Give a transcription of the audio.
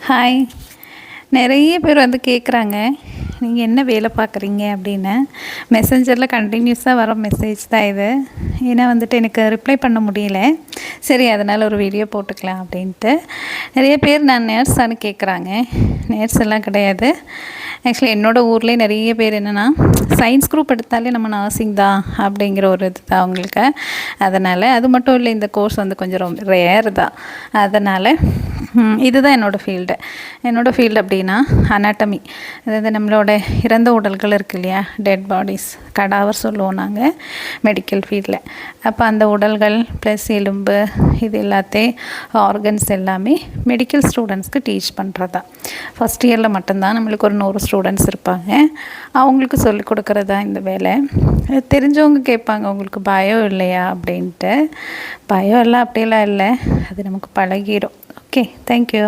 Hi. நிறைய பேர் வந்து கேட்குறாங்க, நீங்கள் என்ன வேலை பார்க்குறீங்க அப்படின்னு. மெசேஞ்சரில் கண்டினியூஸாக வர மெசேஜ் தான் இது. ஏன்னா வந்துட்டு எனக்கு ரிப்ளை பண்ண முடியல. சரி, அதனால் ஒரு வீடியோ போட்டுக்கலாம் அப்படின்ட்டு. நிறைய பேர் நான் நேர்ஸானு கேட்குறாங்க. நேர்ஸ் எல்லாம் கிடையாது. ஆக்சுவலி என்னோடய ஊர்லேயே நிறைய பேர் என்னென்னா, சயின்ஸ் குரூப் எடுத்தாலே நம்ம நர்சிங் தான் அப்படிங்கிற ஒரு இது தான் அவங்களுக்கு. அதனால் அது மட்டும் இல்லை, இந்த கோர்ஸ் வந்து கொஞ்சம் ரொம்ப ரேர் தான். அதனால் இதுதான் என்னோடய ஃபீல்டு அப்படின்னா அனாட்டமி. அதாவது நம்மளோட இறந்த உடல்கள் இருக்குது இல்லையா, டெட் பாடிஸ், கடாவர் சொல்லுவோம் நாங்கள் மெடிக்கல் ஃபீல்டில். அப்போ அந்த உடல்கள் ப்ளஸ் எலும்பு இது எல்லாத்தையும் ஆர்கன்ஸ் எல்லாமே மெடிக்கல் ஸ்டூடெண்ட்ஸ்க்கு டீச் பண்ணுறது தான். ஃபஸ்ட் இயரில் மட்டும்தான் நம்மளுக்கு ஒரு 100 ஸ்டூடெண்ட்ஸ் இருப்பாங்க. அவங்களுக்கு சொல்லிக் கொடுக்குறது தான் இந்த வேலை. தெரிஞ்சவங்க கேட்பாங்க, உங்களுக்கு பயம் இல்லையா அப்படின்ட்டு. பயம் எல்லாம் அப்படியெல்லாம் இல்லை, அது நமக்கு பழகிடும். Okay, thank you.